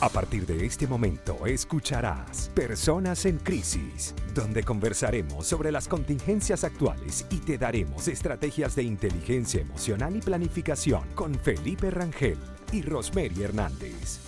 A partir de este momento escucharás Personas en Crisis, donde conversaremos sobre las contingencias actuales y te daremos estrategias de inteligencia emocional y planificación con Felipe Rangel y Rosemary Hernández.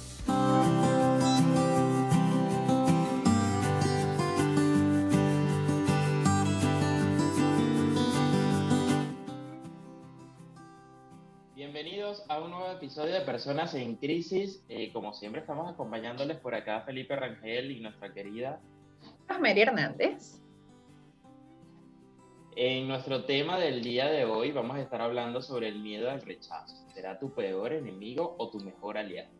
Bienvenidos a un nuevo episodio de Personas en Crisis. Como siempre estamos acompañándoles por acá Felipe Rangel y nuestra querida Rosemary Hernández. En nuestro tema del día de hoy vamos a estar hablando sobre el miedo al rechazo. ¿Será tu peor enemigo o tu mejor aliado?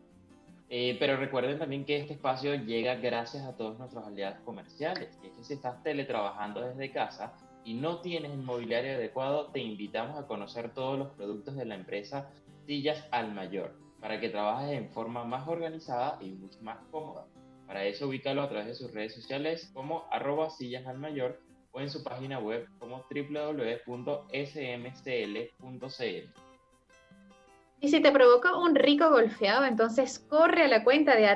Pero recuerden también que este espacio llega gracias a todos nuestros aliados comerciales. Y es que si estás teletrabajando desde casa y no tienes el mobiliario adecuado, te invitamos a conocer todos los productos de la empresa Sillas al Mayor, para que trabajes en forma más organizada y mucho más cómoda. Para eso ubícalo a través de sus redes sociales como @sillasalmayor o en su página web como www.smcl.cl. Y si te provoca un rico golfeado, entonces corre a la cuenta de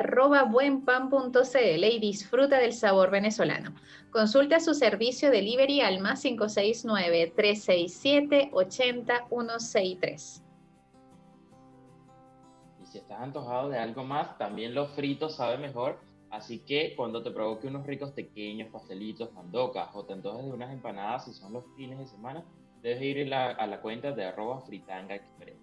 @buenpan.cl y disfruta del sabor venezolano. Consulta su servicio delivery al +569 367 80 163. Y si estás antojado de algo más, también lo frito sabe mejor. Así que cuando te provoque unos ricos pequeños, pastelitos, mandocas o te antojes de unas empanadas si son los fines de semana, debes ir a la cuenta de @fritangaexpress.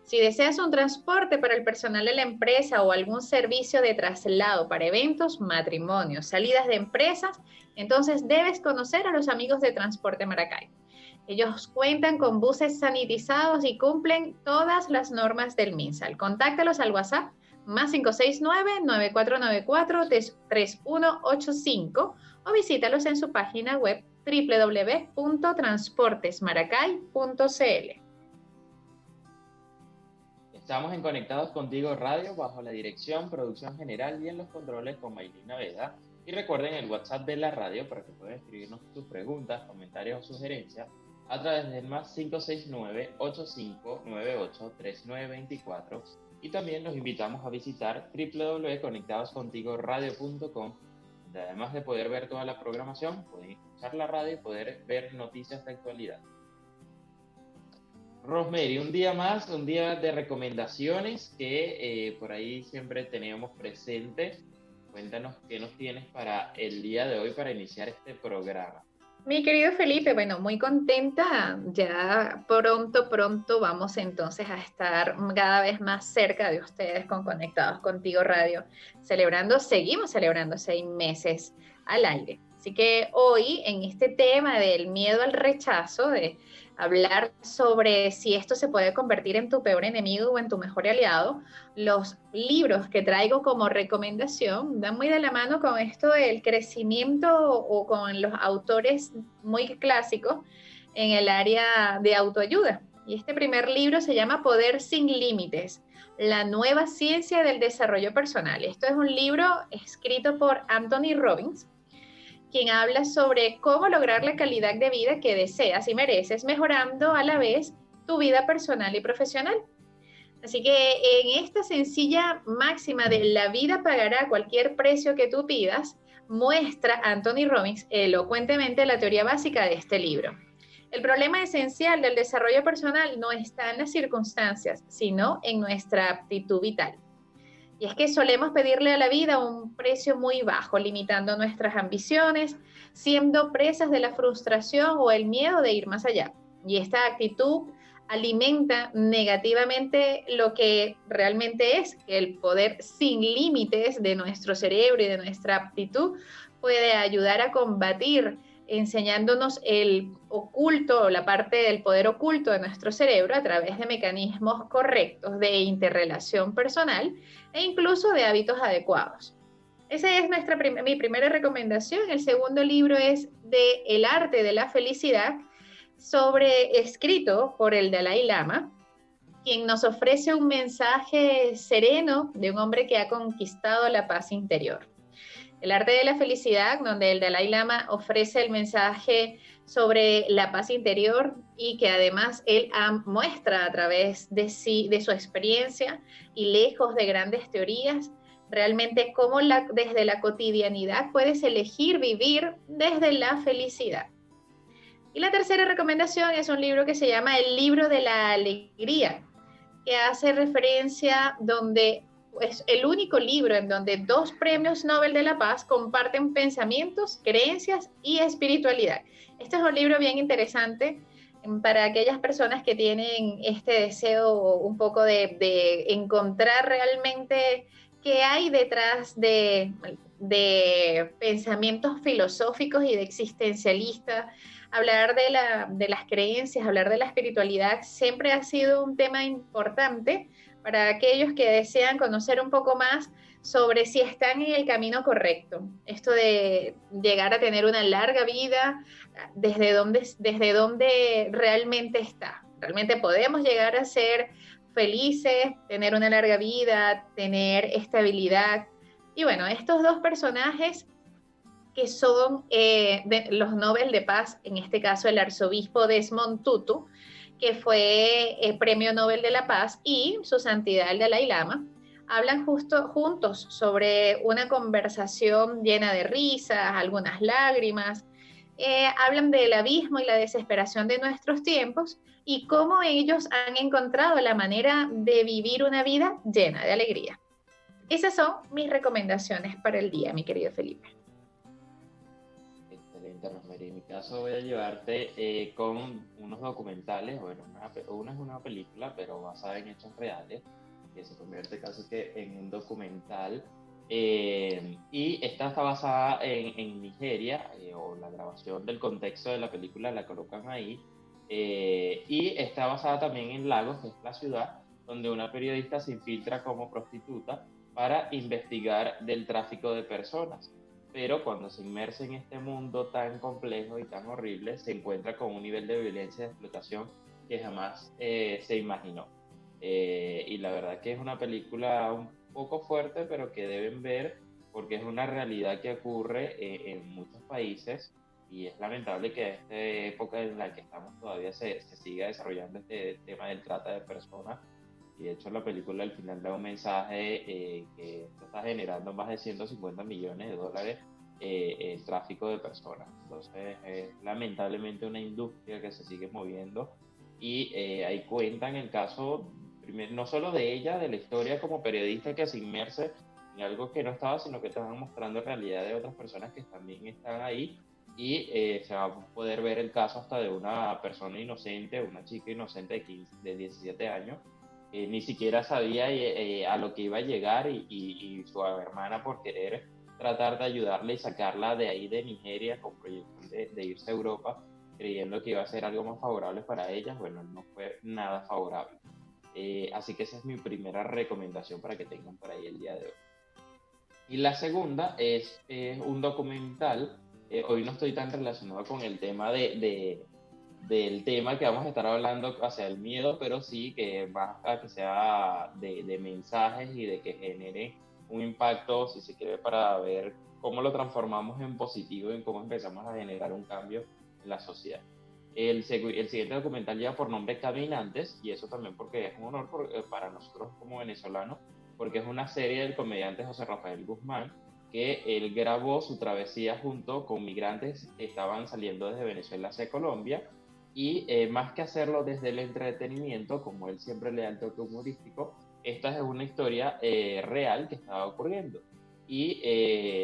Si deseas un transporte para el personal de la empresa o algún servicio de traslado para eventos, matrimonios, salidas de empresas, entonces debes conocer a los amigos de Transporte Maracay. Ellos cuentan con buses sanitizados y cumplen todas las normas del MinSal. Contáctalos al WhatsApp +569-9494-3185 o visítalos en su página web www.transportesmaracay.cl. Estamos en Conectados Contigo Radio bajo la dirección, producción general y en los controles con Maylin Naveda. Y recuerden el WhatsApp de la radio para que puedan escribirnos sus preguntas, comentarios o sugerencias a través del +569-8598-3924. Y también los invitamos a visitar www.conectadoscontigoradio.com, donde además de poder ver toda la programación, pueden escuchar la radio y poder ver noticias de actualidad. Rosemary, un día más, un día de recomendaciones que por ahí siempre tenemos presentes. Cuéntanos qué nos tienes para el día de hoy para iniciar este programa. Mi querido Felipe, bueno, muy contenta. Ya pronto vamos entonces a estar cada vez más cerca de ustedes con Conectados Contigo Radio, seguimos celebrando 6 meses al aire. Así que hoy, en este tema del miedo al rechazo, de hablar sobre si esto se puede convertir en tu peor enemigo o en tu mejor aliado, los libros que traigo como recomendación dan muy de la mano con esto del crecimiento o con los autores muy clásicos en el área de autoayuda. Y este primer libro se llama Poder sin Límites, la nueva ciencia del desarrollo personal. Esto es un libro escrito por Anthony Robbins, quien habla sobre cómo lograr la calidad de vida que deseas y mereces, mejorando a la vez tu vida personal y profesional. Así que en esta sencilla máxima de la vida pagará cualquier precio que tú pidas, muestra Anthony Robbins elocuentemente la teoría básica de este libro. El problema esencial del desarrollo personal no está en las circunstancias, sino en nuestra aptitud vital. Y es que solemos pedirle a la vida un precio muy bajo, limitando nuestras ambiciones, siendo presas de la frustración o el miedo de ir más allá. Y esta actitud alimenta negativamente lo que realmente es, que el poder sin límites de nuestro cerebro y de nuestra aptitud puede ayudar a combatir, enseñándonos el oculto o la parte del poder oculto de nuestro cerebro a través de mecanismos correctos de interrelación personal e incluso de hábitos adecuados. Esa es mi primera recomendación. El segundo libro es de El arte de la felicidad, escrito por el Dalai Lama, quien nos ofrece un mensaje sereno de un hombre que ha conquistado la paz interior. El arte de la felicidad, donde el Dalai Lama ofrece el mensaje sobre la paz interior y que además él muestra a través de sí, de su experiencia y lejos de grandes teorías, realmente cómo desde la cotidianidad puedes elegir vivir desde la felicidad. Y la tercera recomendación es un libro que se llama El libro de la alegría, que hace referencia donde es el único libro en donde 2 premios Nobel de la Paz comparten pensamientos, creencias y espiritualidad. Este es un libro bien interesante para aquellas personas que tienen este deseo un poco de encontrar realmente qué hay detrás de pensamientos filosóficos y de existencialistas. Hablar de las creencias, hablar de la espiritualidad siempre ha sido un tema importante para aquellos que desean conocer un poco más sobre si están en el camino correcto. Esto de llegar a tener una larga vida, desde dónde realmente está. Realmente podemos llegar a ser felices, tener una larga vida, tener estabilidad. Y bueno, estos 2 personajes que son los Nobel de Paz, en este caso el arzobispo Desmond Tutu, que fue Premio Nobel de la Paz, y su santidad el Dalai Lama, hablan juntos sobre una conversación llena de risas, algunas lágrimas, hablan del abismo y la desesperación de nuestros tiempos y cómo ellos han encontrado la manera de vivir una vida llena de alegría. Esas son mis recomendaciones para el día, mi querido Felipe. Excelente, Rosemary. En mi caso voy a llevarte con unos documentales. Bueno, una es una película, pero basada en hechos reales, que se convierte casi que en un documental. Y esta está basada en Nigeria, o la grabación del contexto de la película la colocan ahí. Y está basada también en Lagos, que es la ciudad donde una periodista se infiltra como prostituta para investigar del tráfico de personas. Pero cuando se inmersa en este mundo tan complejo y tan horrible, se encuentra con un nivel de violencia y de explotación que jamás se imaginó. Y la verdad que es una película un poco fuerte, pero que deben ver porque es una realidad que ocurre en muchos países y es lamentable que en esta época en la que estamos todavía se siga desarrollando este tema del trata de personas. Y de hecho la película al final da un mensaje que esto está generando más de 150 millones de dólares el tráfico de personas. Entonces es lamentablemente una industria que se sigue moviendo y ahí cuentan el caso, primero, no solo de ella, de la historia como periodista que se inmerse en algo que no estaba, sino que estaban mostrando realidad de otras personas que también están ahí y se va a poder ver el caso hasta de una persona inocente, una chica inocente de 17 años, ni siquiera sabía a lo que iba a llegar y su hermana por querer tratar de ayudarle y sacarla de ahí de Nigeria con proyección de irse a Europa creyendo que iba a ser algo más favorable para ella. Bueno, no fue nada favorable. Así que esa es mi primera recomendación para que tengan por ahí el día de hoy. Y la segunda es un documental. Hoy no estoy tan relacionado con el tema del tema que vamos a estar hablando hacia el miedo, pero sí que más a que sea de mensajes y de que genere un impacto, si se quiere, para ver cómo lo transformamos en positivo y en cómo empezamos a generar un cambio en la sociedad. El siguiente documental lleva por nombre Caminantes, y eso también porque es un honor para nosotros como venezolanos, porque es una serie del comediante José Rafael Guzmán, que él grabó su travesía junto con migrantes que estaban saliendo desde Venezuela hacia Colombia, y más que hacerlo desde el entretenimiento, como él siempre le da el toque humorístico, esta es una historia real que estaba ocurriendo. Y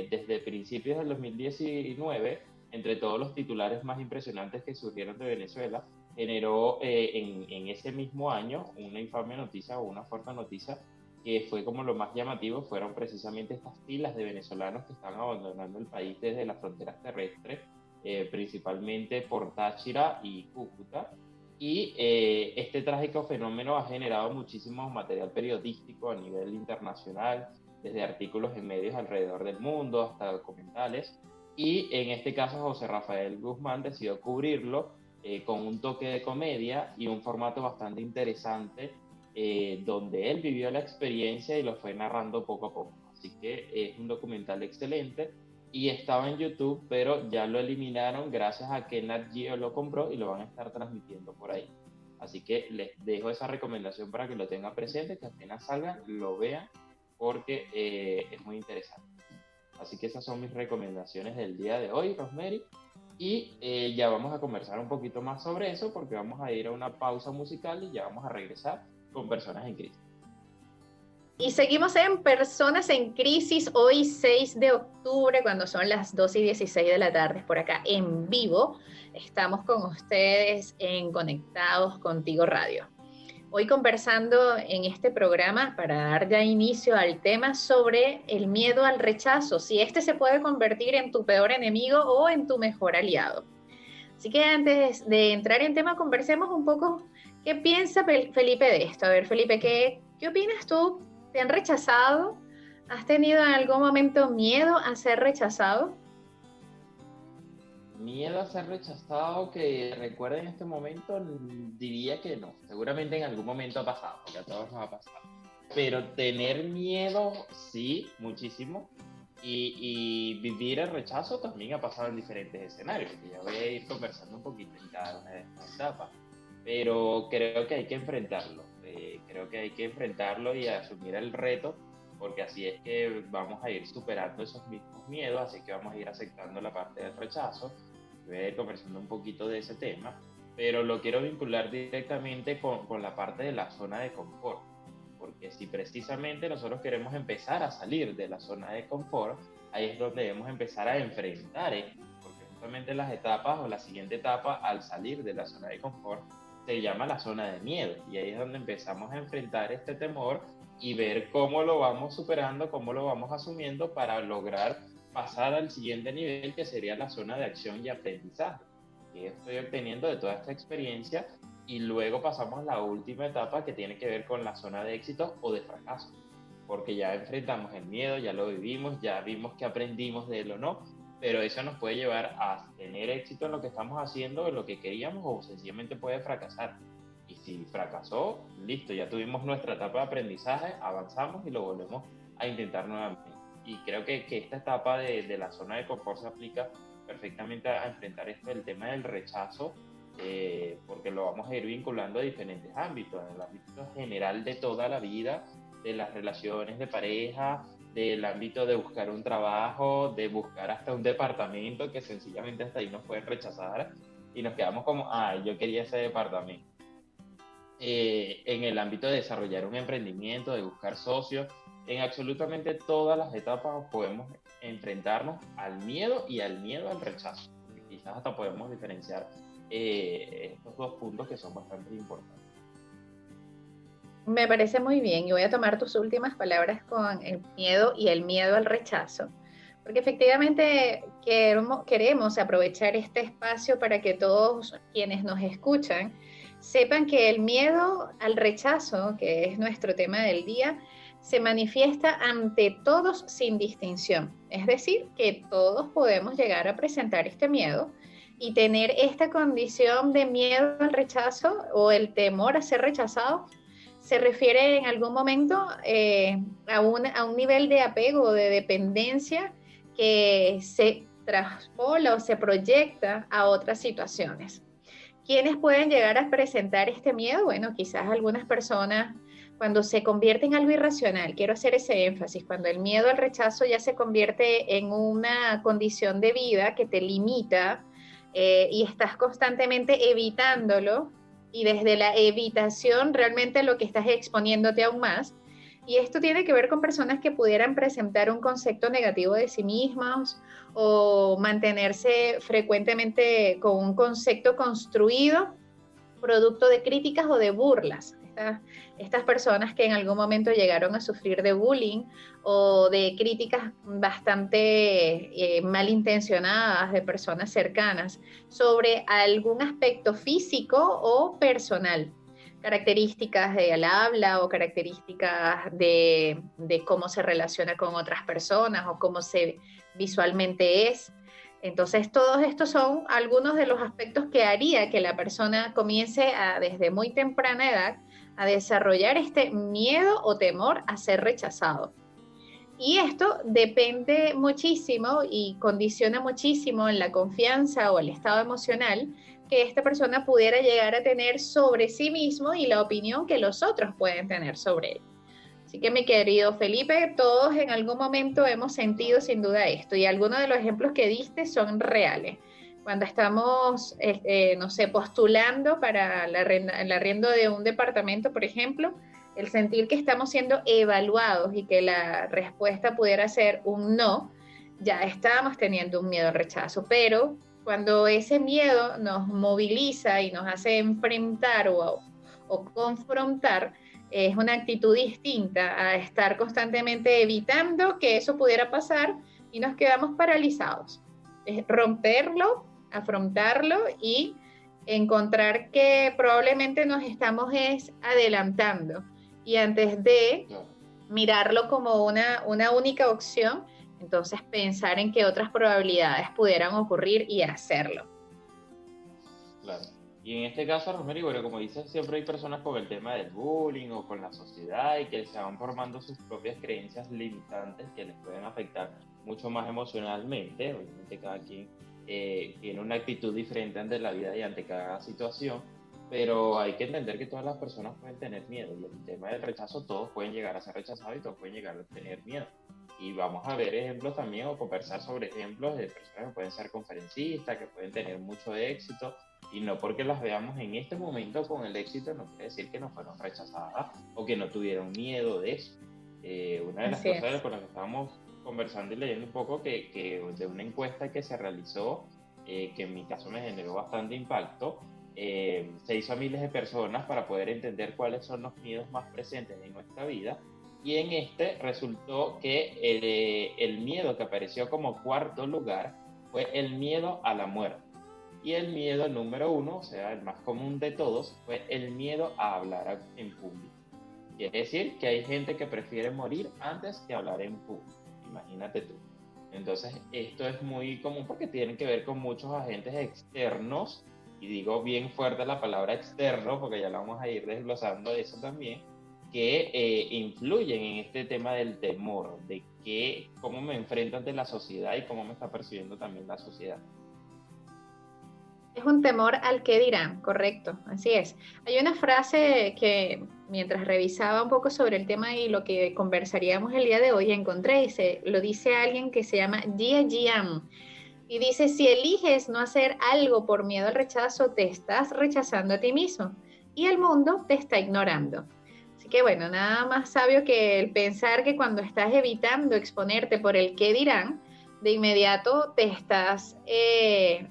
desde principios del 2019, entre todos los titulares más impresionantes que surgieron de Venezuela, generó en ese mismo año una infame noticia o una fuerte noticia que fue como lo más llamativo, fueron precisamente estas filas de venezolanos que estaban abandonando el país desde las fronteras terrestres, principalmente por Táchira y Cúcuta. Y este trágico fenómeno ha generado muchísimo material periodístico a nivel internacional, desde artículos en medios alrededor del mundo hasta documentales. Y en este caso José Rafael Guzmán decidió cubrirlo con un toque de comedia y un formato bastante interesante, donde él vivió la experiencia y lo fue narrando poco a poco. Así que es un documental excelente y estaba en YouTube, pero ya lo eliminaron gracias a que Nat Geo lo compró y lo van a estar transmitiendo por ahí. Así que les dejo esa recomendación para que lo tengan presente, que apenas salgan lo vean, porque es muy interesante. Así que esas son mis recomendaciones del día de hoy, Rosemary. Y ya vamos a conversar un poquito más sobre eso, porque vamos a ir a una pausa musical y ya vamos a regresar con Personas en Crisis. Y seguimos en Personas en Crisis, hoy 6 de octubre, cuando son las 2:16 de la tarde, por acá en vivo. Estamos con ustedes en Conectados Contigo Radio. Hoy conversando en este programa para dar ya inicio al tema sobre el miedo al rechazo, si este se puede convertir en tu peor enemigo o en tu mejor aliado. Así que antes de entrar en tema, conversemos un poco qué piensa Felipe de esto. A ver, Felipe, ¿qué opinas tú? ¿Te han rechazado? ¿Has tenido en algún momento miedo a ser rechazado? Miedo a ser rechazado, que recuerde en este momento, diría que no. Seguramente en algún momento ha pasado, porque a todos nos ha pasado. Pero tener miedo, sí, muchísimo. Y vivir el rechazo también ha pasado en diferentes escenarios, que ya voy a ir conversando un poquito en cada una de estas etapas. Pero creo que hay que enfrentarlo. Creo que hay que enfrentarlo y asumir el reto, porque así es que vamos a ir superando esos mismos miedos, así que vamos a ir aceptando la parte del rechazo. Voy a ir conversando un poquito de ese tema, pero lo quiero vincular directamente con la parte de la zona de confort, porque si precisamente nosotros queremos empezar a salir de la zona de confort, ahí es donde debemos empezar a enfrentar esto, porque justamente las etapas o la siguiente etapa al salir de la zona de confort se llama la zona de miedo, y ahí es donde empezamos a enfrentar este temor y ver cómo lo vamos superando, cómo lo vamos asumiendo para lograr pasar al siguiente nivel, que sería la zona de acción y aprendizaje, que estoy obteniendo de toda esta experiencia, y luego pasamos a la última etapa, que tiene que ver con la zona de éxito o de fracaso, porque ya enfrentamos el miedo, ya lo vivimos, ya vimos que aprendimos de él o no, pero eso nos puede llevar a tener éxito en lo que estamos haciendo, en lo que queríamos, o sencillamente puede fracasar. Y si fracasó, listo, ya tuvimos nuestra etapa de aprendizaje, avanzamos y lo volvemos a intentar nuevamente. Y creo que esta etapa de la zona de confort se aplica perfectamente a enfrentar el tema del rechazo, porque lo vamos a ir vinculando a diferentes ámbitos, en el ámbito general de toda la vida, de las relaciones de pareja, del ámbito de buscar un trabajo, de buscar hasta un departamento, que sencillamente hasta ahí nos pueden rechazar y nos quedamos como, yo quería ese departamento. En el ámbito de desarrollar un emprendimiento, de buscar socios, en absolutamente todas las etapas podemos enfrentarnos al miedo y al miedo al rechazo. Quizás hasta podemos diferenciar estos dos puntos que son bastante importantes. Me parece muy bien, y voy a tomar tus últimas palabras con el miedo y el miedo al rechazo, porque efectivamente queremos aprovechar este espacio para que todos quienes nos escuchan sepan que el miedo al rechazo, que es nuestro tema del día, se manifiesta ante todos sin distinción. Es decir, que todos podemos llegar a presentar este miedo y tener esta condición de miedo al rechazo o el temor a ser rechazado. Se refiere en algún momento a un nivel de apego, de dependencia que se traspola o se proyecta a otras situaciones. ¿Quiénes pueden llegar a presentar este miedo? Bueno, quizás algunas personas, cuando se convierte en algo irracional, quiero hacer ese énfasis, cuando el miedo al rechazo ya se convierte en una condición de vida que te limita y estás constantemente evitándolo, y desde la evitación realmente lo que estás es exponiéndote aún más. Y esto tiene que ver con personas que pudieran presentar un concepto negativo de sí mismas o mantenerse frecuentemente con un concepto construido producto de críticas o de burlas. Estas personas que en algún momento llegaron a sufrir de bullying o de críticas bastante malintencionadas de personas cercanas sobre algún aspecto físico o personal, características del habla o características de cómo se relaciona con otras personas o cómo se visualmente es. Entonces, todos estos son algunos de los aspectos que haría que la persona comience desde muy temprana edad a desarrollar este miedo o temor a ser rechazado. Y esto depende muchísimo y condiciona muchísimo en la confianza o el estado emocional que esta persona pudiera llegar a tener sobre sí mismo y la opinión que los otros pueden tener sobre él. Así que mi querido Felipe, todos en algún momento hemos sentido sin duda esto y algunos de los ejemplos que diste son reales. Cuando estamos, no sé, postulando para el arriendo de un departamento, por ejemplo, el sentir que estamos siendo evaluados y que la respuesta pudiera ser un no, ya estábamos teniendo un miedo al rechazo, pero cuando ese miedo nos moviliza y nos hace enfrentar o confrontar, es una actitud distinta a estar constantemente evitando que eso pudiera pasar y nos quedamos paralizados. Es romperlo, afrontarlo y encontrar que probablemente nos estamos adelantando. Y antes de mirarlo como una única opción, entonces pensar en qué otras probabilidades pudieran ocurrir y hacerlo. Claro. Y en este caso, Rosemary, bueno, como dices, siempre hay personas con el tema del bullying o con la sociedad y que se van formando sus propias creencias limitantes que les pueden afectar mucho más emocionalmente. Obviamente cada quien tiene una actitud diferente ante la vida y ante cada situación, pero hay que entender que todas las personas pueden tener miedo y el tema del rechazo, todos pueden llegar a ser rechazados y todos pueden llegar a tener miedo. Y vamos a ver ejemplos también o conversar sobre ejemplos de personas que pueden ser conferencistas, que pueden tener mucho éxito, y no porque las veamos en este momento con el éxito no quiere decir que no fueron rechazadas o que no tuvieron miedo de eso. Una de las cosas con las que estábamos conversando y leyendo un poco que de una encuesta que se realizó, que en mi caso me generó bastante impacto, se hizo a miles de personas para poder entender cuáles son los miedos más presentes en nuestra vida, y en este resultó que el miedo que apareció como cuarto lugar fue el miedo a la muerte. Y el miedo número 1, o sea, el más común de todos, fue el miedo a hablar en público. Quiere decir que hay gente que prefiere morir antes que hablar en público. Imagínate tú. Entonces, esto es muy común porque tiene que ver con muchos agentes externos, y digo bien fuerte la palabra externo porque ya la vamos a ir desglosando de eso también, que influyen en este tema del temor, de cómo me enfrento ante la sociedad y cómo me está percibiendo también la sociedad. Es un temor al qué dirán, correcto, así es. Hay una frase que mientras revisaba un poco sobre el tema y lo que conversaríamos el día de hoy, encontré, lo dice alguien que se llama Jia Jian, y dice, si eliges no hacer algo por miedo al rechazo, te estás rechazando a ti mismo y el mundo te está ignorando. Así que bueno, nada más sabio que el pensar que cuando estás evitando exponerte por el qué dirán, de inmediato te estás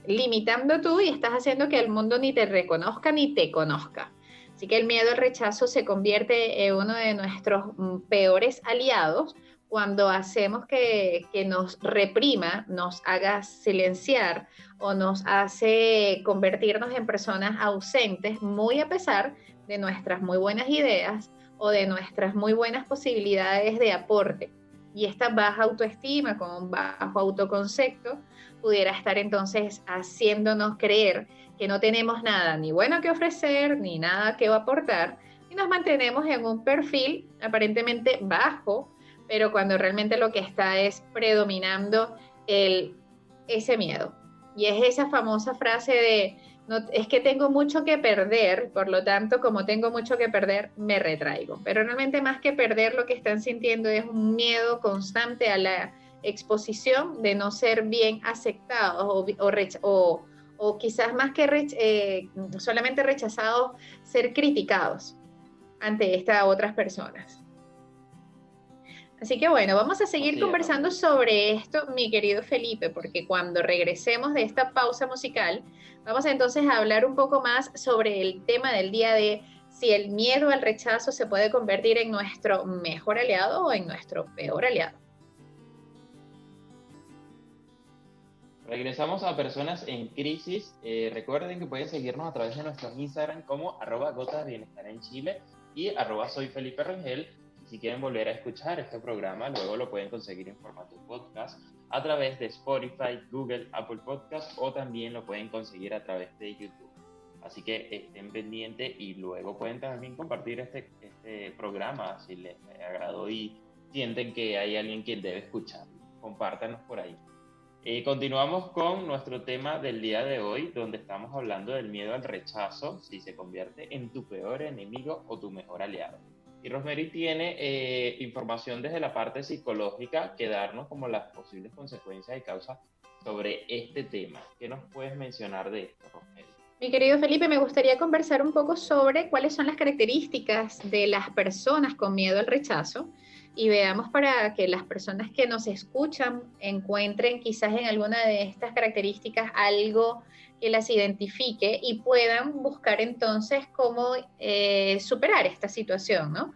limitando tú y estás haciendo que el mundo ni te reconozca ni te conozca. Así que el miedo al rechazo se convierte en uno de nuestros peores aliados cuando hacemos que nos reprima, nos haga silenciar o nos hace convertirnos en personas ausentes, muy a pesar de nuestras muy buenas ideas o de nuestras muy buenas posibilidades de aporte. Y esta baja autoestima con un bajo autoconcepto pudiera estar entonces haciéndonos creer que no tenemos nada ni bueno que ofrecer, ni nada que aportar, y nos mantenemos en un perfil aparentemente bajo, pero cuando realmente lo que está es predominando ese miedo. Y es esa famosa frase de, no, es que tengo mucho que perder, por lo tanto, como tengo mucho que perder, me retraigo. Pero realmente más que perder, lo que están sintiendo es un miedo constante a la exposición de no ser bien aceptados o quizás más que solamente rechazados, ser criticados ante estas otras personas. Así que bueno, vamos a seguir conversando sobre esto, mi querido Felipe, porque cuando regresemos de esta pausa musical, vamos entonces a hablar un poco más sobre el tema del día de si el miedo al rechazo se puede convertir en nuestro mejor aliado o en nuestro peor aliado. Regresamos a Personas en Crisis. Recuerden que pueden seguirnos a través de nuestro Instagram como @gotasbienestar en Chile y @soyfeliperangel. Si quieren volver a escuchar este programa, luego lo pueden conseguir en formato podcast a través de Spotify, Google, Apple Podcast, o también lo pueden conseguir a través de YouTube. Así que estén pendientes y luego pueden también compartir este programa si les agradó y sienten que hay alguien quien debe escuchar. Compártanos por ahí. Continuamos con nuestro tema del día de hoy, donde estamos hablando del miedo al rechazo, si se convierte en tu peor enemigo o tu mejor aliado. Y Rosemary tiene información desde la parte psicológica que darnos como las posibles consecuencias y causas sobre este tema. ¿Qué nos puedes mencionar de esto, Rosemary? Mi querido Felipe, me gustaría conversar un poco sobre cuáles son las características de las personas con miedo al rechazo y veamos para que las personas que nos escuchan encuentren quizás en alguna de estas características algo que las identifique y puedan buscar entonces cómo superar esta situación, ¿no?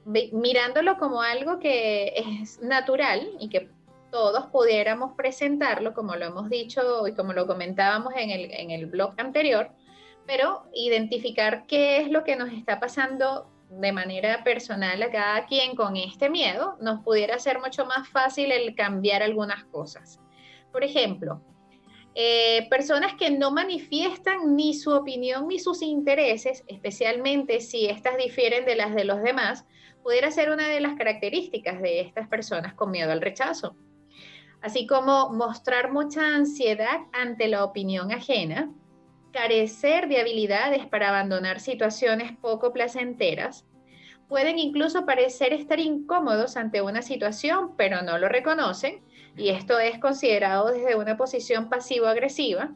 Mirándolo como algo que es natural y que todos pudiéramos presentarlo, como lo hemos dicho y como lo comentábamos en el blog anterior, pero identificar qué es lo que nos está pasando de manera personal a cada quien con este miedo, nos pudiera ser mucho más fácil el cambiar algunas cosas. Por ejemplo, personas que no manifiestan ni su opinión ni sus intereses, especialmente si estas difieren de las de los demás, pudiera ser una de las características de estas personas con miedo al rechazo. Así como mostrar mucha ansiedad ante la opinión ajena, carecer de habilidades para abandonar situaciones poco placenteras, pueden incluso parecer estar incómodos ante una situación, pero no lo reconocen, y esto es considerado desde una posición pasivo-agresiva,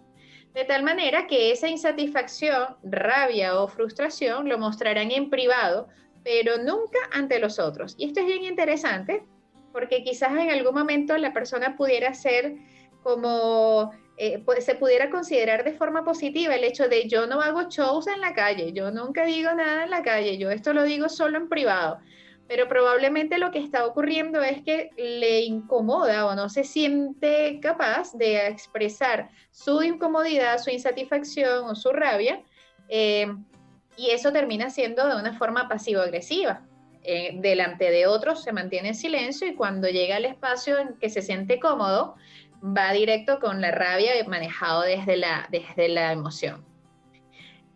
de tal manera que esa insatisfacción, rabia o frustración lo mostrarán en privado, pero nunca ante los otros. Y esto es bien interesante, porque quizás en algún momento la persona pudiera ser como, se pudiera considerar de forma positiva el hecho de yo no hago shows en la calle, yo nunca digo nada en la calle, yo esto lo digo solo en privado, pero probablemente lo que está ocurriendo es que le incomoda o no se siente capaz de expresar su incomodidad, su insatisfacción o su rabia, y eso termina siendo de una forma pasivo-agresiva. Delante de otros se mantiene en silencio y cuando llega al espacio en que se siente cómodo, va directo con la rabia manejado desde la emoción.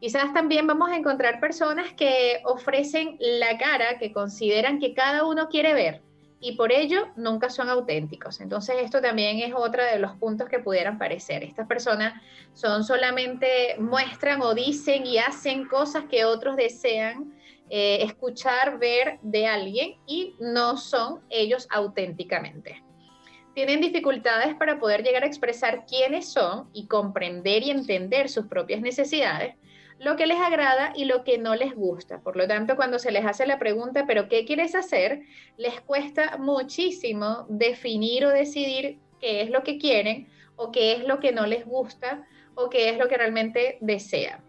Quizás también vamos a encontrar personas que ofrecen la cara que consideran que cada uno quiere ver y por ello nunca son auténticos. Entonces esto también es otro de los puntos que pudieran parecer. Estas personas solamente muestran o dicen y hacen cosas que otros desean escuchar, ver de alguien y no son ellos auténticamente. Tienen dificultades para poder llegar a expresar quiénes son y comprender y entender sus propias necesidades, lo que les agrada y lo que no les gusta. Por lo tanto, cuando se les hace la pregunta, ¿pero qué quieres hacer?, les cuesta muchísimo definir o decidir qué es lo que quieren o qué es lo que no les gusta o qué es lo que realmente desean.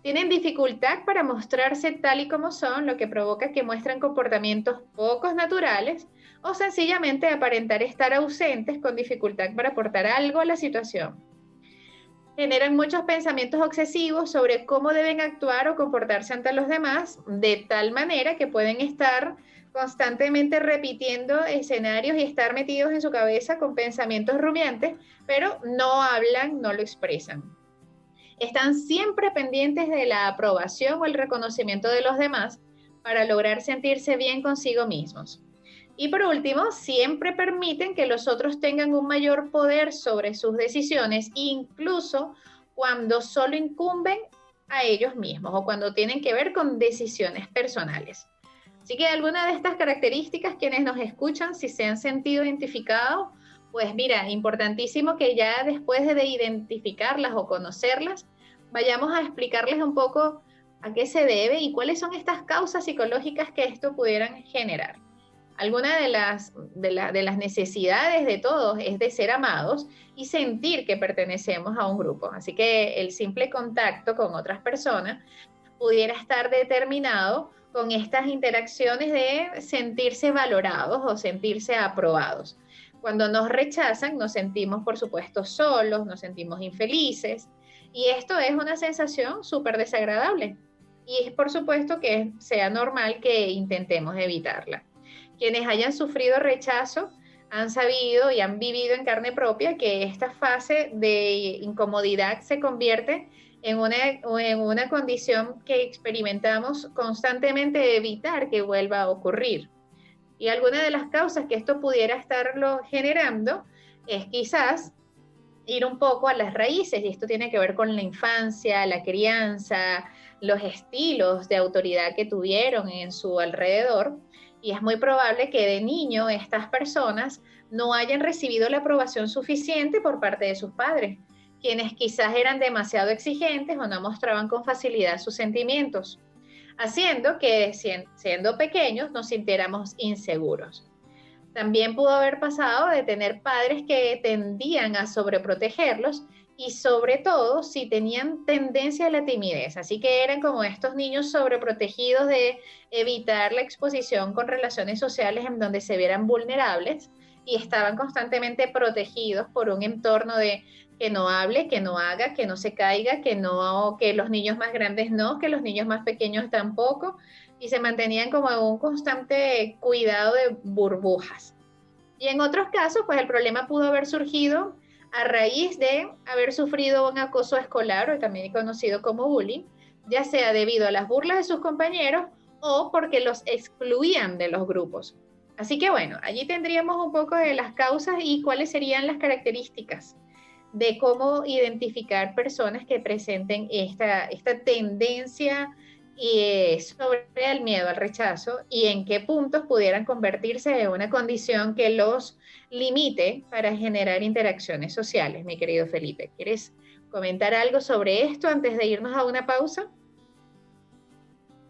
Tienen dificultad para mostrarse tal y como son, lo que provoca que muestren comportamientos pocos naturales o sencillamente aparentar estar ausentes con dificultad para aportar algo a la situación. Generan muchos pensamientos obsesivos sobre cómo deben actuar o comportarse ante los demás, de tal manera que pueden estar constantemente repitiendo escenarios y estar metidos en su cabeza con pensamientos rumiantes, pero no hablan, no lo expresan. Están siempre pendientes de la aprobación o el reconocimiento de los demás para lograr sentirse bien consigo mismos. Y por último, siempre permiten que los otros tengan un mayor poder sobre sus decisiones, incluso cuando solo incumben a ellos mismos o cuando tienen que ver con decisiones personales. Así que alguna de estas características, quienes nos escuchan, si se han sentido identificados, pues mira, importantísimo que ya después de identificarlas o conocerlas, vayamos a explicarles un poco a qué se debe y cuáles son estas causas psicológicas que esto pudieran generar. Alguna de las necesidades de todos es de ser amados y sentir que pertenecemos a un grupo. Así que el simple contacto con otras personas pudiera estar determinado con estas interacciones de sentirse valorados o sentirse aprobados. Cuando nos rechazan, nos sentimos, por supuesto, solos, nos sentimos infelices, y esto es una sensación súper desagradable. Y es, por supuesto, que sea normal que intentemos evitarla. Quienes hayan sufrido rechazo han sabido y han vivido en carne propia que esta fase de incomodidad se convierte en una condición que experimentamos constantemente de evitar que vuelva a ocurrir. Y alguna de las causas que esto pudiera estarlo generando es quizás ir un poco a las raíces, y esto tiene que ver con la infancia, la crianza, los estilos de autoridad que tuvieron en su alrededor, y es muy probable que de niño estas personas no hayan recibido la aprobación suficiente por parte de sus padres, quienes quizás eran demasiado exigentes o no mostraban con facilidad sus sentimientos, haciendo que siendo pequeños nos sintiéramos inseguros. También pudo haber pasado de tener padres que tendían a sobreprotegerlos y sobre todo si tenían tendencia a la timidez. Así que eran como estos niños sobreprotegidos de evitar la exposición con relaciones sociales en donde se vieran vulnerables y estaban constantemente protegidos por un entorno de que no hable, que no haga, que no se caiga, que los niños más grandes no, que los niños más pequeños tampoco, y se mantenían como en un constante cuidado de burbujas. Y en otros casos, pues el problema pudo haber surgido a raíz de haber sufrido un acoso escolar, o también conocido como bullying, ya sea debido a las burlas de sus compañeros o porque los excluían de los grupos. Así que bueno, allí tendríamos un poco de las causas y cuáles serían las características de cómo identificar personas que presenten esta tendencia sobre el miedo al rechazo y en qué puntos pudieran convertirse en una condición que los limite para generar interacciones sociales. Mi querido Felipe, ¿quieres comentar algo sobre esto antes de irnos a una pausa?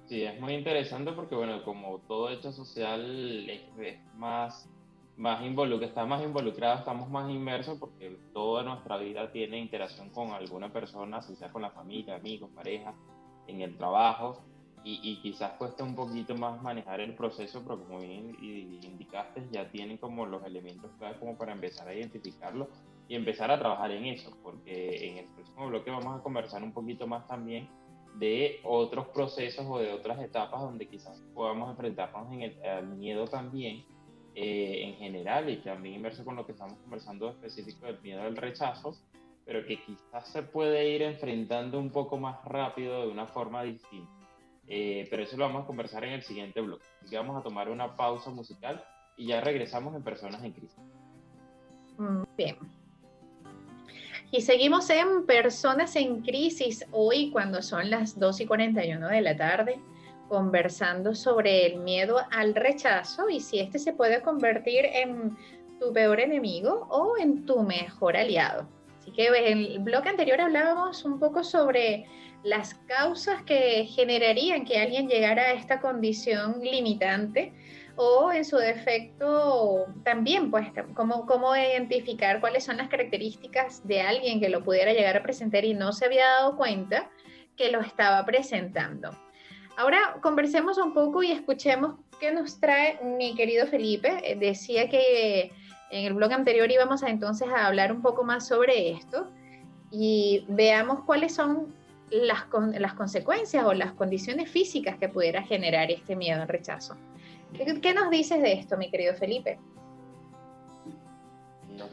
Sí, es muy interesante porque, bueno, como todo hecho social es está más involucrado, estamos más inmersos porque toda nuestra vida tiene interacción con alguna persona, si sea con la familia, amigos, pareja, en el trabajo, y quizás cuesta un poquito más manejar el proceso, pero como bien indicaste, ya tienen como los elementos clave como para empezar a identificarlo y empezar a trabajar en eso, porque en el próximo bloque vamos a conversar un poquito más también de otros procesos o de otras etapas donde quizás podamos enfrentarnos al miedo también, en general, y también inmerso con lo que estamos conversando específico del miedo al rechazo, pero que quizás se puede ir enfrentando un poco más rápido de una forma distinta. Pero eso lo vamos a conversar en el siguiente bloque. Así que vamos a tomar una pausa musical y ya regresamos en Personas en Crisis. Bien. Y seguimos en Personas en Crisis hoy cuando son las 2:41 de la tarde, conversando sobre el miedo al rechazo y si este se puede convertir en tu peor enemigo o en tu mejor aliado. Así que en el bloque anterior hablábamos un poco sobre las causas que generarían que alguien llegara a esta condición limitante o en su defecto también, pues, cómo identificar cuáles son las características de alguien que lo pudiera llegar a presentar y no se había dado cuenta que lo estaba presentando. Ahora conversemos un poco y escuchemos qué nos trae mi querido Felipe. Decía que en el blog anterior íbamos entonces a hablar un poco más sobre esto y veamos cuáles son las consecuencias o las condiciones físicas que pudiera generar este miedo al rechazo. ¿Qué nos dices de esto, mi querido Felipe?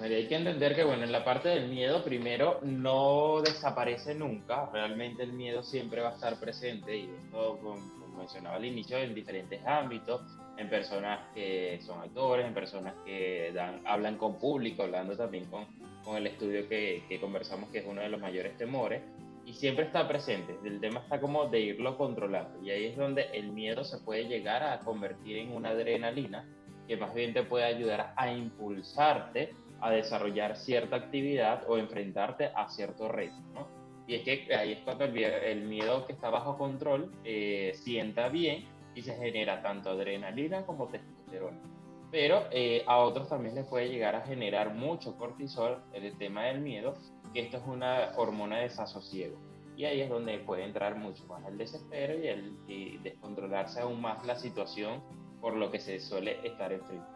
Hay que entender que, bueno, en la parte del miedo, primero, no desaparece nunca. Realmente el miedo siempre va a estar presente, y esto, como mencionaba al inicio, en diferentes ámbitos, en personas que son actores, en personas que hablan con público, hablando también con el estudio que conversamos, que es uno de los mayores temores, y siempre está presente. El tema está como de irlo controlando, y ahí es donde el miedo se puede llegar a convertir en una adrenalina que más bien te puede ayudar a impulsarte a desarrollar cierta actividad o enfrentarte a cierto reto, ¿no? Y es que ahí es cuando el miedo que está bajo control sienta bien y se genera tanto adrenalina como testosterona. Pero a otros también les puede llegar a generar mucho cortisol, el tema del miedo, que esto es una hormona de desasosiego. Y ahí es donde puede entrar mucho más el desespero y descontrolarse aún más la situación por lo que se suele estar enfrentando.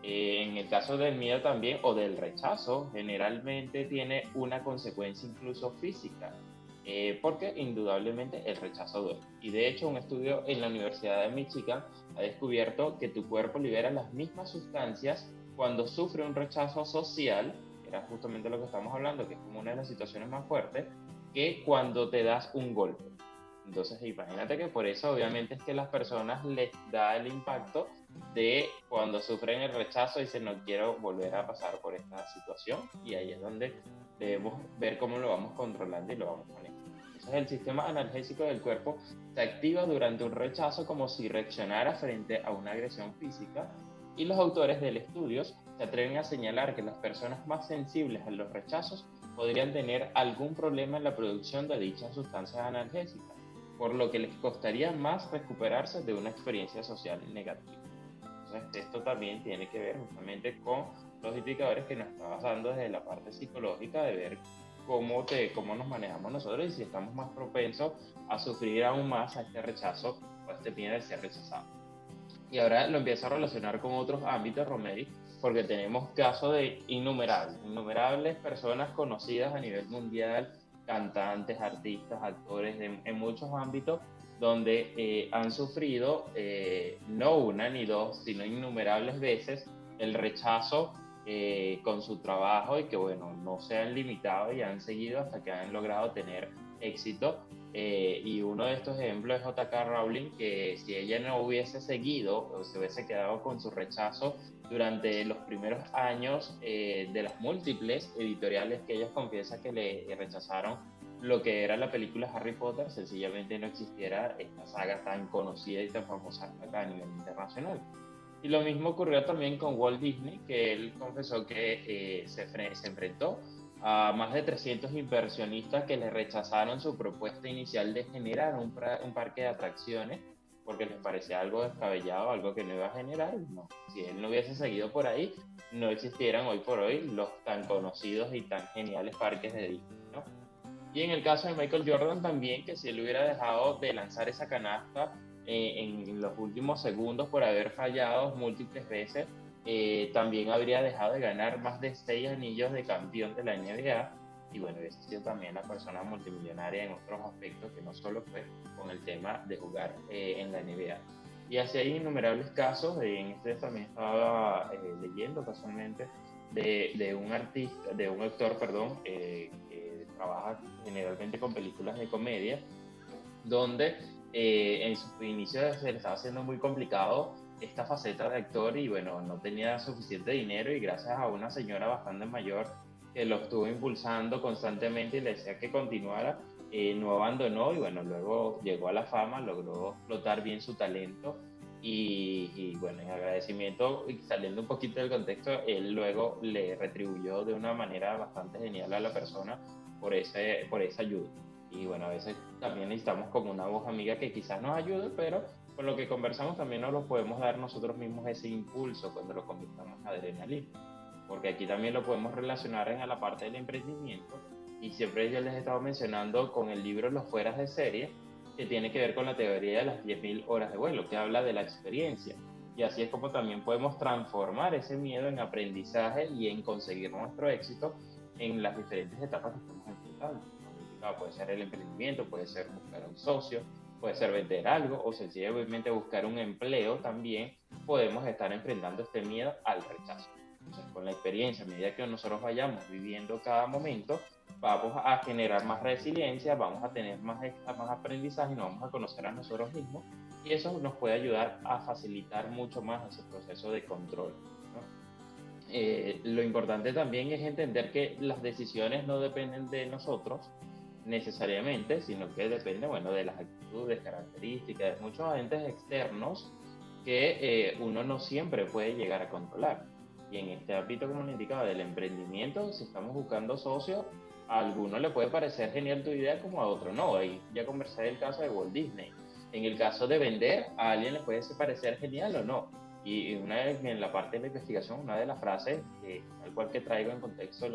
En el caso del miedo también, o del rechazo, generalmente tiene una consecuencia incluso física, porque indudablemente el rechazo duele. Y de hecho, un estudio en la Universidad de Michigan ha descubierto que tu cuerpo libera las mismas sustancias cuando sufre un rechazo social, que era justamente lo que estamos hablando, que es como una de las situaciones más fuertes, que cuando te das un golpe. Entonces, imagínate que por eso obviamente es que a las personas les da el impacto de cuando sufren el rechazo y dicen no quiero volver a pasar por esta situación, y ahí es donde debemos ver cómo lo vamos controlando y lo vamos manejando. Entonces el sistema analgésico del cuerpo se activa durante un rechazo como si reaccionara frente a una agresión física, y los autores del estudio se atreven a señalar que las personas más sensibles a los rechazos podrían tener algún problema en la producción de dichas sustancias analgésicas, por lo que les costaría más recuperarse de una experiencia social negativa. Entonces, esto también tiene que ver justamente con los indicadores que nos estabas dando desde la parte psicológica, de ver cómo nos manejamos nosotros y si estamos más propensos a sufrir aún más a este rechazo o a este miedo de ser rechazado. Y ahora lo empiezo a relacionar con otros ámbitos, Romeri, porque tenemos casos de innumerables personas conocidas a nivel mundial, cantantes, artistas, actores, en muchos ámbitos, donde han sufrido no una ni dos, sino innumerables veces el rechazo con su trabajo, y que bueno, no se han limitado y han seguido hasta que han logrado tener éxito. Y uno de estos ejemplos es J.K. Rowling, que si ella no hubiese seguido o se hubiese quedado con su rechazo durante los primeros años de las múltiples editoriales que ella confiesa que le rechazaron lo que era la película Harry Potter, sencillamente no existiera esta saga tan conocida y tan famosa a nivel internacional. Y lo mismo ocurrió también con Walt Disney, que él confesó que se enfrentó a más de 300 inversionistas que le rechazaron su propuesta inicial de generar un parque de atracciones, porque les parecía algo descabellado, algo que no iba a generar. No. Si él no hubiese seguido por ahí, no existieran hoy por hoy los tan conocidos y tan geniales parques de Disney, ¿no? Y en el caso de Michael Jordan también, que si él hubiera dejado de lanzar esa canasta en los últimos segundos por haber fallado múltiples veces, también habría dejado de ganar más de 6 anillos de campeón de la NBA, y bueno, hubiese sido también la persona multimillonaria en otros aspectos, que no solo fue con el tema de jugar en la NBA. Y así hay innumerables casos. En este también estaba leyendo casualmente de un actor, que trabaja generalmente con películas de comedia, donde en sus inicios se le estaba haciendo muy complicado esta faceta de actor, y bueno, no tenía suficiente dinero, y gracias a una señora bastante mayor que lo estuvo impulsando constantemente y le decía que continuara, no abandonó, y bueno, luego llegó a la fama, logró explotar bien su talento, y bueno, en agradecimiento, y saliendo un poquito del contexto, él luego le retribuyó de una manera bastante genial a la persona por esa ayuda. Y bueno, a veces también necesitamos como una voz amiga que quizás nos ayude, pero con lo que conversamos también nos lo podemos dar nosotros mismos, ese impulso, cuando lo convirtamos en adrenalina. Porque aquí también lo podemos relacionar en la parte del emprendimiento, y siempre yo les he estado mencionando con el libro Los Fueras de Serie, que tiene que ver con la teoría de las 10.000 horas de vuelo, que habla de la experiencia. Y así es como también podemos transformar ese miedo en aprendizaje y en conseguir nuestro éxito en las diferentes etapas que estamos enfrentando. Puede ser el emprendimiento, puede ser buscar un socio, puede ser vender algo, o sencillamente buscar un empleo. También podemos estar enfrentando este miedo al rechazo. Entonces, con la experiencia, a medida que nosotros vayamos viviendo cada momento, vamos a generar más resiliencia, vamos a tener más aprendizaje, y nos vamos a conocer a nosotros mismos, y eso nos puede ayudar a facilitar mucho más ese proceso de control, ¿no? Lo importante también es entender que las decisiones no dependen de nosotros necesariamente, sino que depende, bueno, de las actitudes, características de muchos agentes externos que uno no siempre puede llegar a controlar. Y en este ámbito, como le indicaba, del emprendimiento, si estamos buscando socios, a alguno le puede parecer genial tu idea, como a otro no. Ahí ya conversé del caso de Walt Disney. En el caso de vender, a alguien le puede parecer genial o no. Y una vez en la parte de la investigación, una de las frases, tal cual que traigo en contexto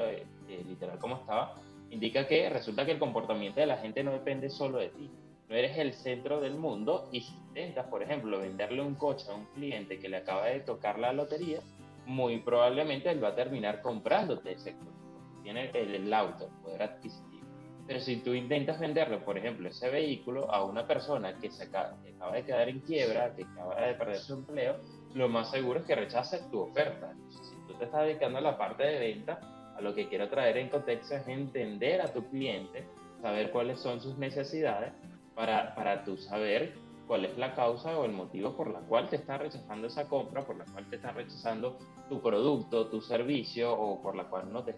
literal como estaba, indica que resulta que el comportamiento de la gente no depende solo de ti. No eres el centro del mundo, y si intentas, por ejemplo, venderle un coche a un cliente que le acaba de tocar la lotería, muy probablemente él va a terminar comprándote ese coche, porque tiene el auto, el poder adquisitivo. Pero si tú intentas venderle, por ejemplo, ese vehículo a una persona que acaba de quedar en quiebra, que acaba de perder su empleo, lo más seguro es que rechace tu oferta. Entonces, si tú te estás dedicando a la parte de venta, a lo que quiero traer en contexto es entender a tu cliente, saber cuáles son sus necesidades, para tú saber cuál es la causa o el motivo por la cual te está rechazando esa compra, por la cual te está rechazando tu producto, tu servicio, o por la cual no se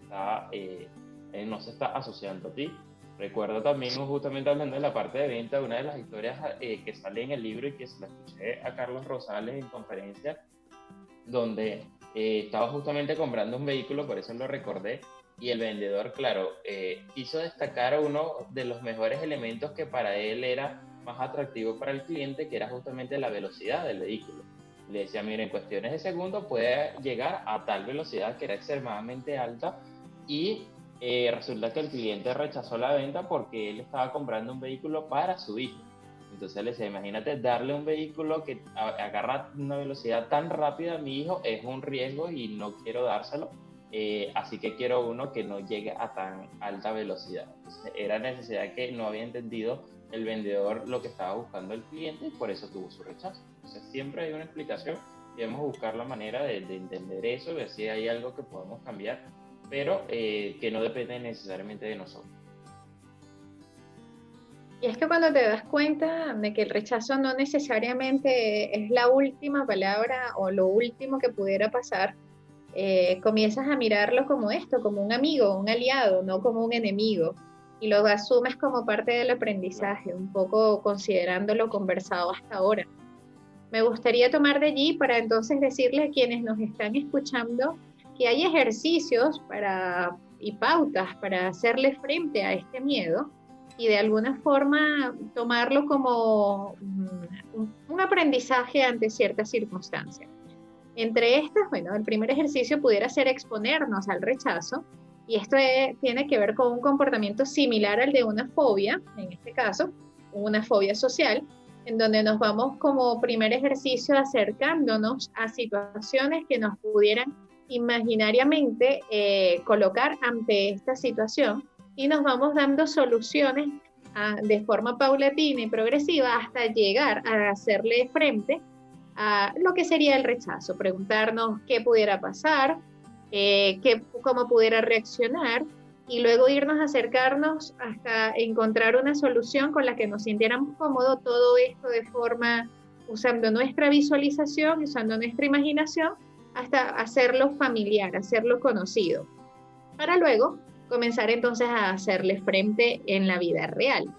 está asociando a ti. Recuerdo también, justamente hablando de la parte de venta, una de las historias que sale en el libro y que se la escuché a Carlos Rosales en conferencia, donde estaba justamente comprando un vehículo, por eso lo recordé, y el vendedor, claro, quiso destacar uno de los mejores elementos que para él era más atractivo para el cliente, que era justamente la velocidad del vehículo. Le decía, mira, en cuestiones de segundos puede llegar a tal velocidad que era extremadamente alta, y resulta que el cliente rechazó la venta porque él estaba comprando un vehículo para su hijo. Entonces le decía, imagínate darle un vehículo que agarra una velocidad tan rápida a mi hijo, es un riesgo y no quiero dárselo, así que quiero uno que no llegue a tan alta velocidad. Entonces, era necesidad que no había entendido el vendedor lo que estaba buscando el cliente, y por eso tuvo su rechazo. Entonces siempre hay una explicación y debemos buscar la manera de entender eso, ver si hay algo que podemos cambiar, pero que no depende necesariamente de nosotros. Y es que cuando te das cuenta de que el rechazo no necesariamente es la última palabra o lo último que pudiera pasar, comienzas a mirarlo como esto, como un amigo, un aliado, no como un enemigo, y lo asumes como parte del aprendizaje, un poco considerando lo conversado hasta ahora. Me gustaría tomar de allí para entonces decirle a quienes nos están escuchando que hay ejercicios y pautas para hacerle frente a este miedo, y de alguna forma tomarlo como un aprendizaje ante ciertas circunstancias. Entre estas, bueno, el primer ejercicio pudiera ser exponernos al rechazo, y esto tiene que ver con un comportamiento similar al de una fobia, en este caso, una fobia social, en donde nos vamos como primer ejercicio acercándonos a situaciones que nos pudieran imaginariamente colocar ante esta situación, y nos vamos dando soluciones de forma paulatina y progresiva hasta llegar a hacerle frente a lo que sería el rechazo, preguntarnos qué pudiera pasar, cómo pudiera reaccionar, y luego irnos a acercarnos hasta encontrar una solución con la que nos sintiéramos cómodos, todo esto de forma usando nuestra visualización, usando nuestra imaginación, hasta hacerlo familiar, hacerlo conocido, para luego comenzar entonces a hacerle frente en la vida real.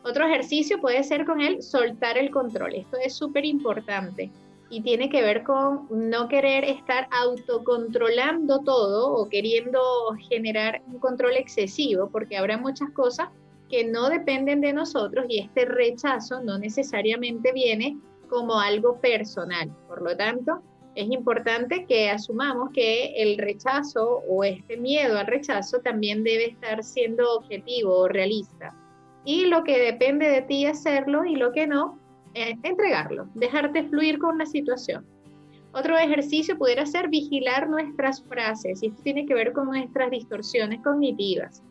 Otro ejercicio puede ser con el soltar el control. Esto es súper importante y tiene que ver con no querer estar autocontrolando todo o queriendo generar un control excesivo, porque habrá muchas cosas que no dependen de nosotros, y este rechazo no necesariamente viene como algo personal. Por lo tanto, es importante que asumamos que el rechazo o este miedo al rechazo también debe estar siendo objetivo o realista. Y lo que depende de ti hacerlo, y lo que no, entregarlo, dejarte fluir con la situación. Otro ejercicio pudiera ser vigilar nuestras frases, y esto tiene que ver con nuestras distorsiones cognitivas.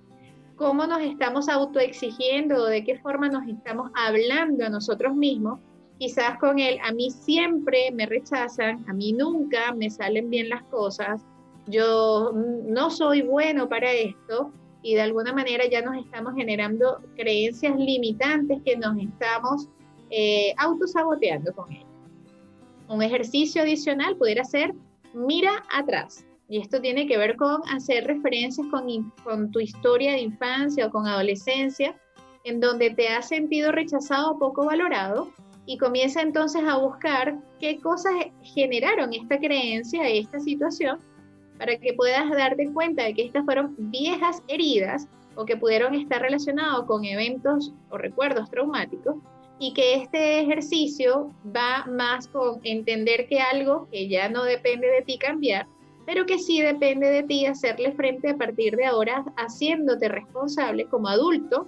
Cómo nos estamos autoexigiendo, o de qué forma nos estamos hablando a nosotros mismos, quizás con a mí siempre me rechazan, a mí nunca me salen bien las cosas, yo no soy bueno para esto, y de alguna manera ya nos estamos generando creencias limitantes que nos estamos autosaboteando con ellas. Un ejercicio adicional pudiera ser mira atrás, y esto tiene que ver con hacer referencias con tu historia de infancia o con adolescencia, en donde te has sentido rechazado o poco valorado, y comienza entonces a buscar qué cosas generaron esta creencia, esta situación, para que puedas darte cuenta de que estas fueron viejas heridas o que pudieron estar relacionados con eventos o recuerdos traumáticos, y que este ejercicio va más con entender que algo que ya no depende de ti cambiar, pero que sí depende de ti hacerle frente a partir de ahora, haciéndote responsable como adulto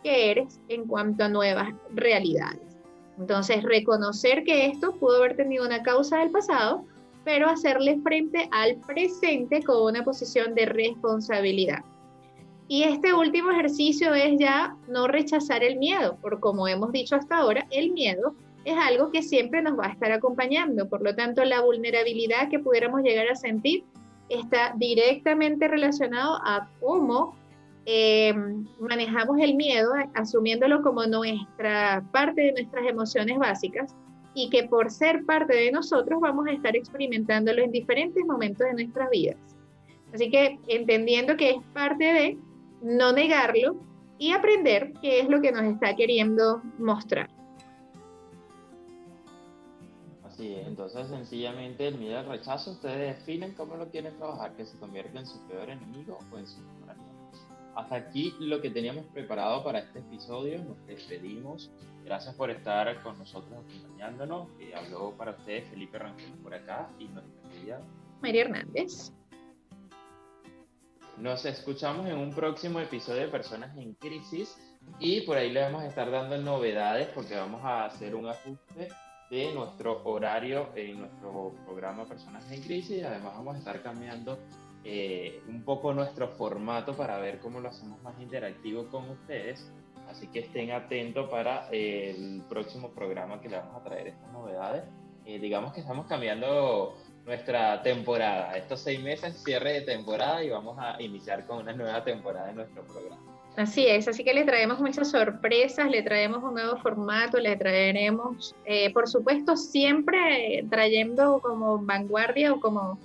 que eres en cuanto a nuevas realidades. Entonces, reconocer que esto pudo haber tenido una causa del pasado, pero hacerle frente al presente con una posición de responsabilidad. Y este último ejercicio es ya no rechazar el miedo, porque como hemos dicho hasta ahora, el miedo es algo que siempre nos va a estar acompañando. Por lo tanto, la vulnerabilidad que pudiéramos llegar a sentir está directamente relacionado a cómo manejamos el miedo asumiéndolo como nuestra parte de nuestras emociones básicas y que por ser parte de nosotros vamos a estar experimentándolo en diferentes momentos de nuestras vidas. Así que entendiendo que es parte de no negarlo y aprender qué es lo que nos está queriendo mostrar. Así es, entonces sencillamente el miedo al rechazo, ustedes definen cómo lo quieren trabajar, que se convierta en su peor enemigo o en su mejor aliado. Hasta aquí lo que teníamos preparado para este episodio, nos despedimos. Gracias por estar con nosotros acompañándonos. Habló para ustedes Felipe Rangel por acá y nuestra querida María Hernández. Nos escuchamos en un próximo episodio de Personas en Crisis y por ahí le vamos a estar dando novedades porque vamos a hacer un ajuste de nuestro horario en nuestro programa Personas en Crisis. Además vamos a estar cambiando un poco nuestro formato para ver cómo lo hacemos más interactivo con ustedes. Así que estén atentos para el próximo programa que le vamos a traer estas novedades. Digamos que estamos cambiando nuestra temporada. Estos 6 meses, cierre de temporada y vamos a iniciar con una nueva temporada en nuestro programa. Así es, así que le traemos muchas sorpresas, le traemos un nuevo formato, le traeremos, por supuesto, siempre trayendo como vanguardia o como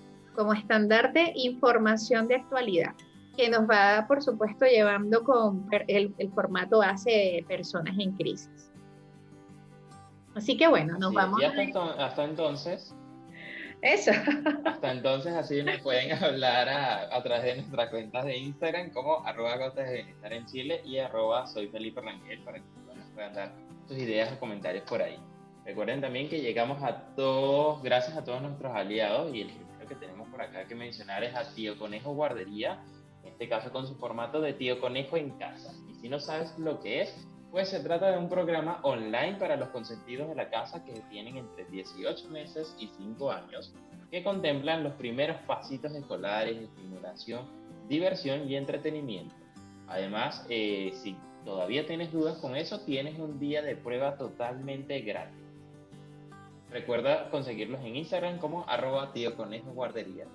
estandarte información de actualidad, que nos va, por supuesto, llevando con el formato base de Personas en Crisis. Así que bueno, nos vamos y hasta entonces. Eso. Hasta entonces, así nos pueden hablar a través de nuestras cuentas de Instagram como @gotas de bienestar en Chile y @soy Felipe Rangel para que nos puedan dar sus ideas o comentarios por ahí. Recuerden también que llegamos gracias a todos nuestros aliados y el primero que tenemos por acá que mencionar es a Tío Conejo Guardería, en este caso con su formato de Tío Conejo en casa. Y si no sabes lo que es, pues se trata de un programa online para los consentidos de la casa que tienen entre 18 meses y 5 años, que contemplan los primeros pasitos escolares, estimulación, diversión y entretenimiento. Además, si todavía tienes dudas con eso, tienes un día de prueba totalmente gratis. Recuerda conseguirlos en Instagram como @tíoconejoguardería.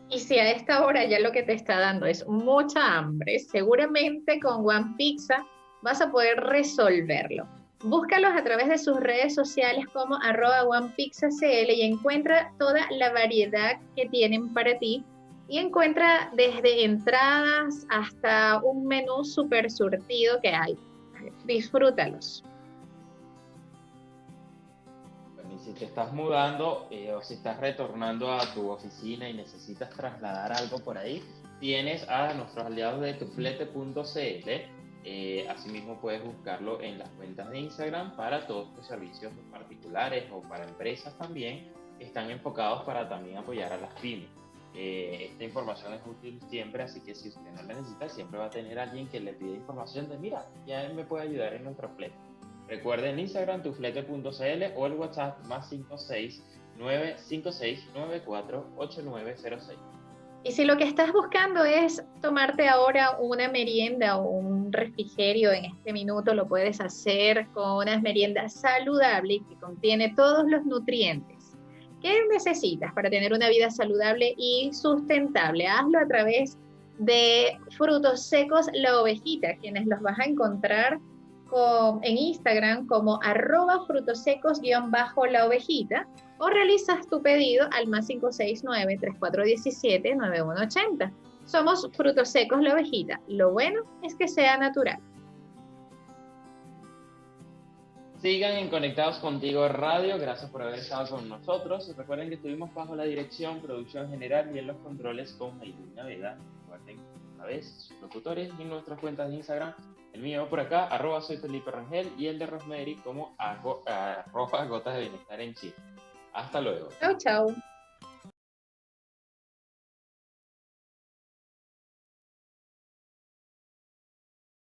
Y si a esta hora ya lo que te está dando es mucha hambre, seguramente con One Pizza vas a poder resolverlo. Búscalos a través de sus redes sociales como @OnePizzaCL y encuentra toda la variedad que tienen para ti y encuentra desde entradas hasta un menú súper surtido que hay. Disfrútalos. Bueno, y si te estás mudando o si estás retornando a tu oficina y necesitas trasladar algo por ahí, tienes a nuestros aliados de tuflete.cl. Asimismo puedes buscarlo en las cuentas de Instagram para todos tus servicios particulares o para empresas también que están enfocados para también apoyar a las pymes. Esta información es útil siempre, así que si usted no la necesita, siempre va a tener alguien que le pide información de mira, ya él me puede ayudar en nuestro flete. Recuerden en Instagram tuflete.cl o el WhatsApp +56 956 94 8906. Y si lo que estás buscando es tomarte ahora una merienda o un refrigerio en este minuto, lo puedes hacer con unas meriendas saludables que contiene todos los nutrientes que necesitas para tener una vida saludable y sustentable. Hazlo a través de Frutos Secos La Ovejita, quienes los vas a encontrar en Instagram como @frutosecos_la ovejita, o realizas tu pedido al +569 3417 9180. Somos Frutos Secos La Ovejita. Lo bueno es que sea natural. Sigan en Conectados Contigo Radio. Gracias por haber estado con nosotros. Recuerden que estuvimos bajo la dirección, producción general y en los controles con Maylina Vega. Recuerden otra vez sus locutores y nuestras cuentas de Instagram. El mío por acá, @soy Felipe Rangel, y el de Rosemary como @gotas de bienestar en Chile. Hasta luego. Chau, chau.